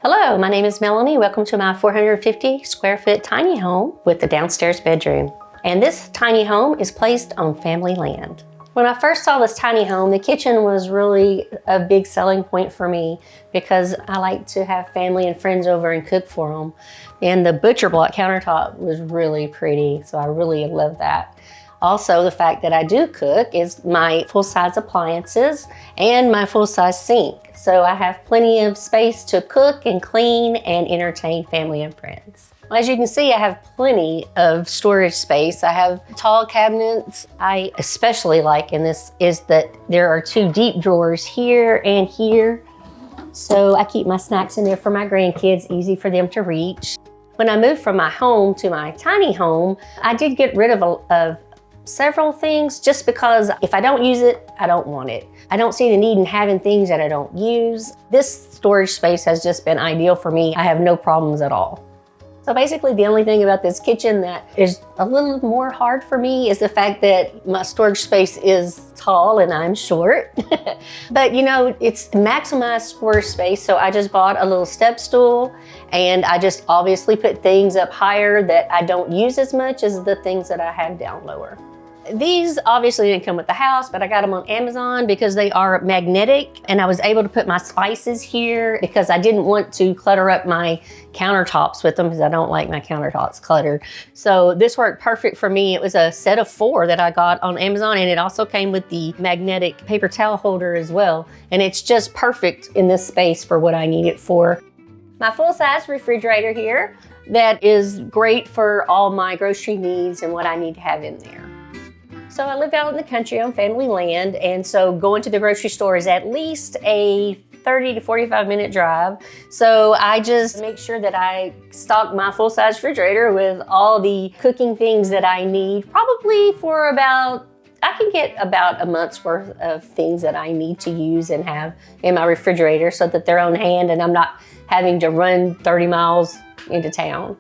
Hello, my name is Melanie. Welcome to my 450 square foot tiny home with the downstairs bedroom. And this tiny home is placed on family land. When I first saw this tiny home, the kitchen was really a big selling point for me because I like to have family and friends over and cook for them. And the butcher block countertop was really pretty, so I really love that. Also, the fact that I do cook is my full-size appliances and my full-size sink. So I have plenty of space to cook and clean and entertain family and friends. As you can see, I have plenty of storage space. I have tall cabinets. I especially like in this is that there are two deep drawers here and here. So I keep my snacks in there for my grandkids, easy for them to reach. When I moved from my home to my tiny home, I did get rid of several things just because if I don't use it, I don't want it. I don't see the need in having things that I don't use. This storage space has just been ideal for me. I have no problems at all. So basically the only thing about this kitchen that is a little more hard for me is the fact that my storage space is tall and I'm short. But you know, it's maximized storage space. So I just bought a little step stool and I just obviously put things up higher that I don't use as much as the things that I have down lower. These obviously didn't come with the house, but I got them on Amazon because they are magnetic and I was able to put my spices here because I didn't want to clutter up my countertops with them because I don't like my countertops cluttered. So this worked perfect for me. It was a set of 4 that I got on Amazon and it also came with the magnetic paper towel holder as well. And it's just perfect in this space for what I need it for. My full-size refrigerator here that is great for all my grocery needs and what I need to have in there. So I live out in the country on family land, and so going to the grocery store is at least a 30 to 45 minute drive. So I just make sure that I stock my full-size refrigerator with all the cooking things that I need, probably for I can get about a month's worth of things that I need to use and have in my refrigerator so that they're on hand and I'm not having to run 30 miles into town.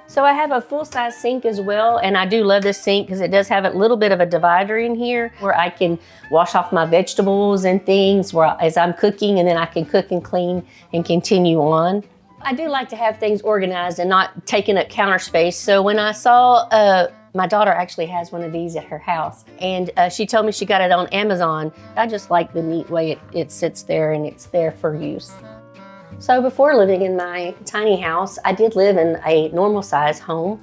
So I have a full-size sink as well, and I do love this sink because it does have a little bit of a divider in here where I can wash off my vegetables and things as I'm cooking, and then I can cook and clean and continue on. I do like to have things organized and not taking up counter space. So when I saw, my daughter actually has one of these at her house, and she told me she got it on Amazon. I just like the neat way it sits there and it's there for use. So before living in my tiny house, I did live in a normal size home,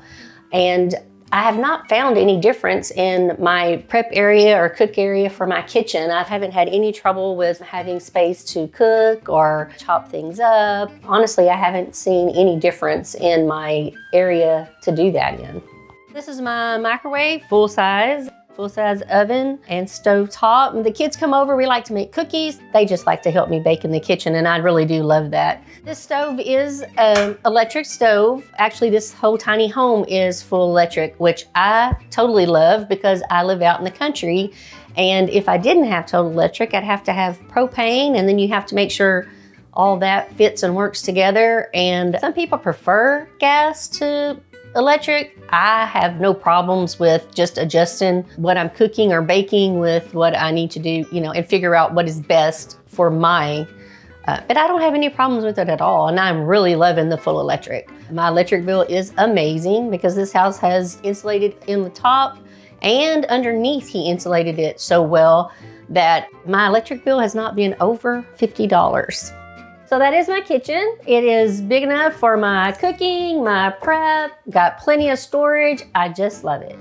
and I have not found any difference in my prep area or cook area for my kitchen. I haven't had any trouble with having space to cook or chop things up. Honestly, I haven't seen any difference in my area to do that in. This is my microwave, full-size oven and stove top. When the kids come over, we like to make cookies. They just like to help me bake in the kitchen, and I really do love that. This stove is an electric stove. Actually, this whole tiny home is full electric, which I totally love because I live out in the country. And if I didn't have total electric, I'd have to have propane, and then you have to make sure all that fits and works together. And some people prefer gas to electric. I have no problems with just adjusting what I'm cooking or baking with what I need to do, and figure out what is best for but I don't have any problems with it at all. And I'm really loving the full electric. My electric bill is amazing because this house has insulated in the top and underneath he insulated it so well that my electric bill has not been over $50. So that is my kitchen. It is big enough for my cooking, my prep, got plenty of storage. I just love it.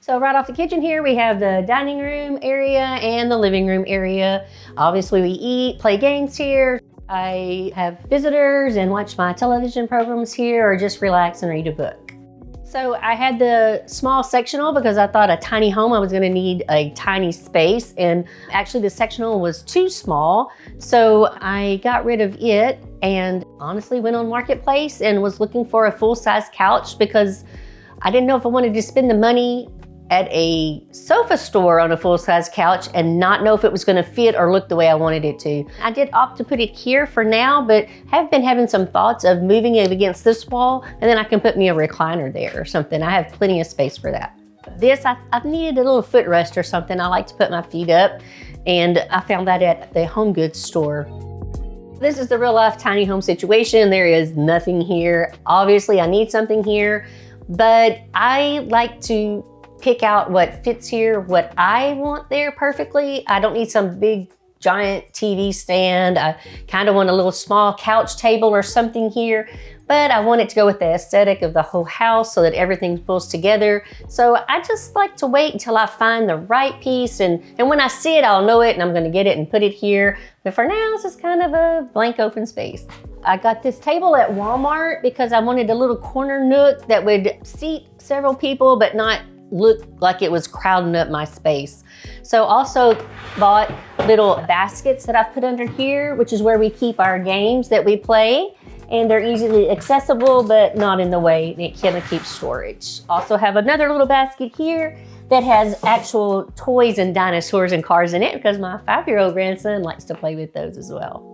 So right off the kitchen here, we have the dining room area and the living room area. Obviously we eat, play games here. I have visitors and watch my television programs here or just relax and read a book. So I had the small sectional because I thought a tiny home, I was gonna need a tiny space, and actually the sectional was too small. So I got rid of it and honestly went on Marketplace and was looking for a full-size couch because I didn't know if I wanted to spend the money at a sofa store on a full-size couch and not know if it was gonna fit or look the way I wanted it to. I did opt to put it here for now, but have been having some thoughts of moving it against this wall, and then I can put me a recliner there or something. I have plenty of space for that. This, I needed a little footrest or something. I like to put my feet up, and I found that at the home goods store. This is the real life tiny home situation. There is nothing here. Obviously, I need something here, but I like to pick out what fits here, what I want there perfectly. I don't need some big giant TV stand. I kind of want a little small couch table or something here, but I want it to go with the aesthetic of the whole house so that everything pulls together. So I just like to wait until I find the right piece, and when I see it, I'll know it and I'm gonna get it and put it here. But for now, it's just kind of a blank open space. I got this table at Walmart because I wanted a little corner nook that would seat several people but not look like it was crowding up my space. So also bought little baskets that I've put under here, which is where we keep our games that we play. And they're easily accessible, but not in the way it kind of keeps storage. Also have another little basket here that has actual toys and dinosaurs and cars in it because my 5-year-old grandson likes to play with those as well.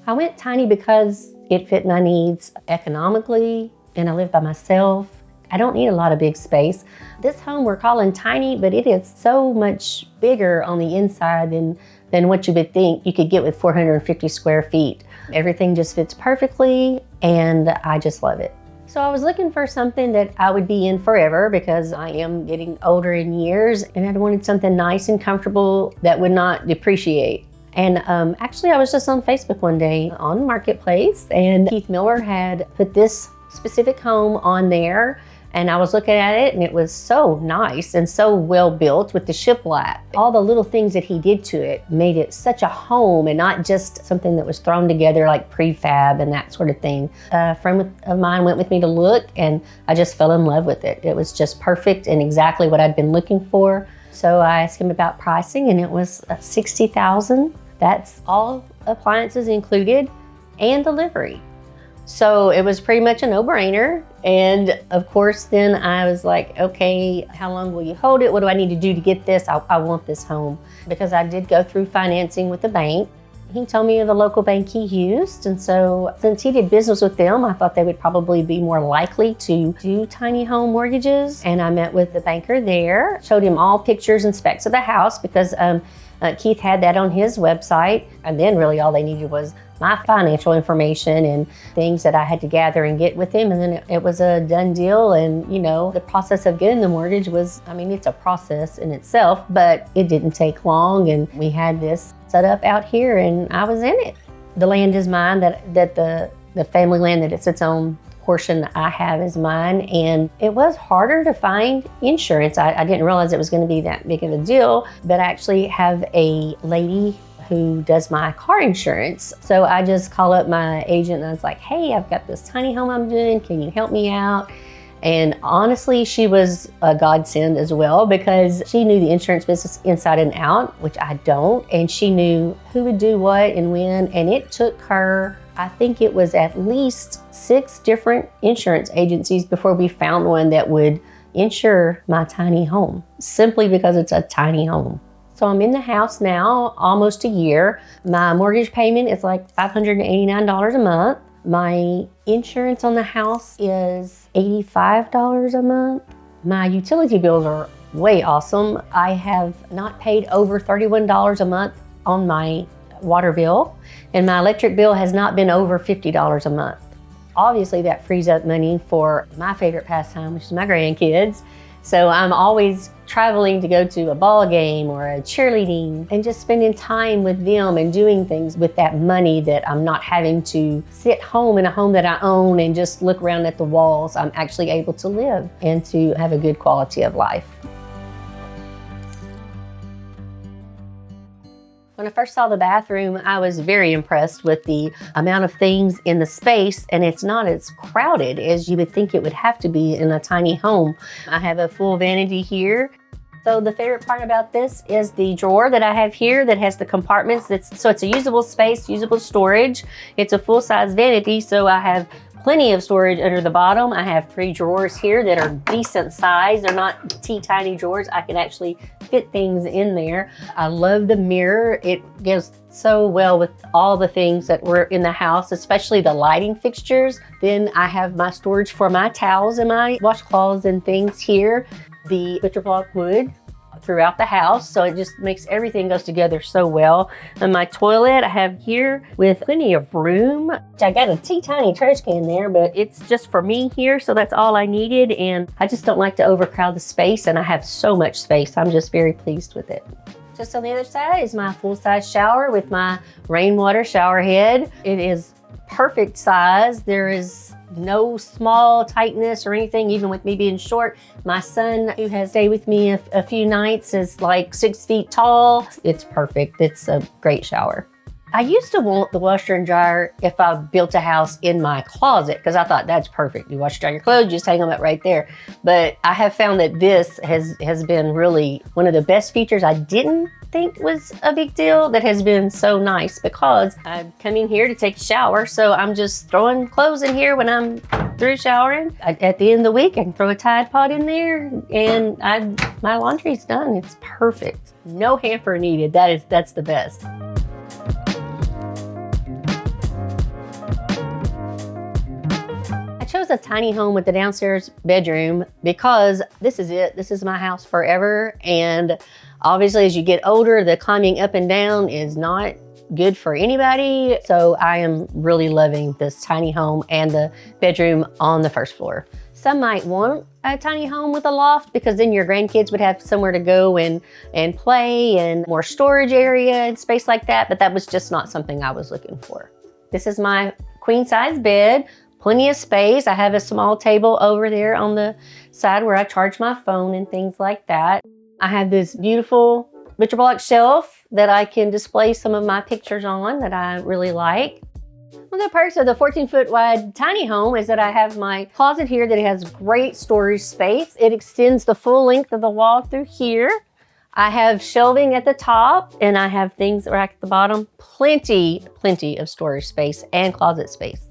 I went tiny because it fit my needs economically, and I live by myself. I don't need a lot of big space. This home we're calling tiny, but it is so much bigger on the inside than what you would think you could get with 450 square feet. Everything just fits perfectly, and I just love it. So I was looking for something that I would be in forever because I am getting older in years, and I wanted something nice and comfortable that would not depreciate. And actually, I was just on Facebook one day on Marketplace, and Keith Miller had put this specific home on there, and I was looking at it, and it was so nice and so well built with the shiplap. All the little things that he did to it made it such a home and not just something that was thrown together like prefab and that sort of thing. A friend of mine went with me to look, and I just fell in love with it. It was just perfect and exactly what I'd been looking for. So I asked him about pricing, and it was $60,000. That's all appliances included and delivery. So it was pretty much a no-brainer. And of course, then I was like, okay, how long will you hold it? What do I need to do to get this? I want this home. Because I did go through financing with the bank. He told me of the local bank he used. And so since he did business with them, I thought they would probably be more likely to do tiny home mortgages. And I met with the banker there, showed him all pictures and specs of the house because Keith had that on his website. And then really all they needed was my financial information and things that I had to gather and get with him. And then it was a done deal. And you know, the process of getting the mortgage was, I mean, it's a process in itself, but it didn't take long. And we had this set up out here and I was in it. The land is mine, that the family land that it sits on portion that I have is mine. And it was harder to find insurance. I didn't realize it was going to be that big of a deal, but I actually have a lady who does my car insurance. So I just call up my agent and I was like, hey, I've got this tiny home I'm doing. Can you help me out? And honestly, she was a godsend as well because she knew the insurance business inside and out, which I don't. And she knew who would do what and when. And it took her, I think it was at least 6 different insurance agencies before we found one that would insure my tiny home, simply because it's a tiny home. So I'm in the house now, almost a year. My mortgage payment is like $589 a month. My insurance on the house is $85 a month. My utility bills are way awesome. I have not paid over $31 a month on my water bill, and my electric bill has not been over $50 a month. Obviously, that frees up money for my favorite pastime, which is my grandkids. So I'm always traveling to go to a ball game or a cheerleading and just spending time with them and doing things with that money that I'm not having to sit home in a home that I own and just look around at the walls. I'm actually able to live and to have a good quality of life. When I first saw the bathroom, I was very impressed with the amount of things in the space, and it's not as crowded as you would think it would have to be in a tiny home. I have a full vanity here. So the favorite part about this is the drawer that I have here that has the compartments. So it's a usable space, usable storage. It's a full-size vanity, so I have plenty of storage under the bottom. I have 3 drawers here that are decent size. They're not teeny drawers. I can actually fit things in there. I love the mirror. It goes so well with all the things that were in the house, especially the lighting fixtures. Then I have my storage for my towels and my washcloths and things here. The butcher block wood throughout the house, so it just makes everything goes together so well. And my toilet I have here with plenty of room. I got a teeny trash can there, but it's just for me here, so that's all I needed. And I just don't like to overcrowd the space, and I have so much space. I'm just very pleased with it. Just on the other side is my full-size shower with my rainwater shower head. It is perfect size. There is no small tightness or anything, even with me being short. My son, who has stayed with me a few nights, is like 6 feet tall. It's perfect. It's a great shower. I used to want the washer and dryer if I built a house in my closet, because I thought that's perfect. You wash and dry your clothes, you just hang them up right there. But I have found that this has been really one of the best features I didn't think was a big deal, that has been so nice, because I come in here to take a shower, so I'm just throwing clothes in here when I'm through showering. At the end of the week, I can throw a Tide Pod in there, and my laundry's done. It's perfect. No hamper needed. That's the best. I chose a tiny home with the downstairs bedroom because this is it. This is my house forever. And obviously, as you get older, the climbing up and down is not good for anybody. So I am really loving this tiny home and the bedroom on the first floor. Some might want a tiny home with a loft, because then your grandkids would have somewhere to go and play, and more storage area and space like that. But that was just not something I was looking for. This is my queen size bed. Plenty of space. I have a small table over there on the side where I charge my phone and things like that. I have this beautiful butcher block shelf that I can display some of my pictures on that I really like. One of the perks of the 14-foot wide tiny home is that I have my closet here that has great storage space. It extends the full length of the wall through here. I have shelving at the top, and I have things right at the bottom. Plenty of storage space and closet space.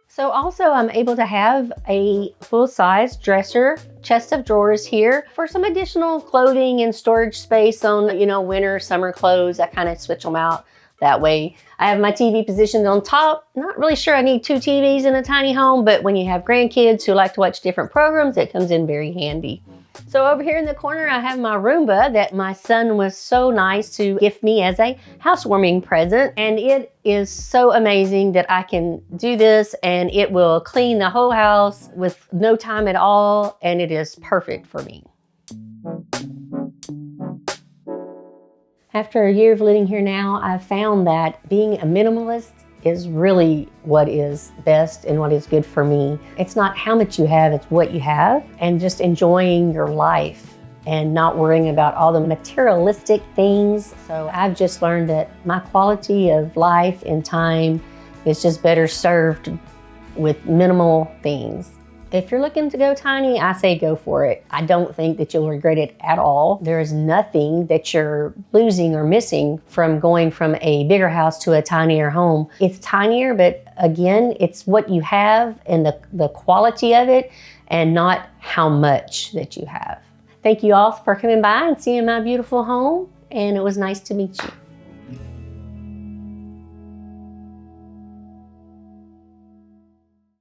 So also I'm able to have a full-size dresser, chest of drawers here for some additional clothing and storage space on, winter, summer clothes. I kind of switch them out that way. I have my TV positioned on top. Not really sure I need 2 TVs in a tiny home, but when you have grandkids who like to watch different programs, it comes in very handy. So over here in the corner, I have my Roomba that my son was so nice to gift me as a housewarming present. And it is so amazing that I can do this, and it will clean the whole house with no time at all. And it is perfect for me. After a year of living here now, I've found that being a minimalist is really what is best and what is good for me. It's not how much you have, it's what you have, and just enjoying your life and not worrying about all the materialistic things. So I've just learned that my quality of life and time is just better served with minimal things. If you're looking to go tiny, I say go for it. I don't think that you'll regret it at all. There is nothing that you're losing or missing from going from a bigger house to a tinier home. It's tinier, but again, it's what you have and the quality of it, and not how much that you have. Thank you all for coming by and seeing my beautiful home, and it was nice to meet you.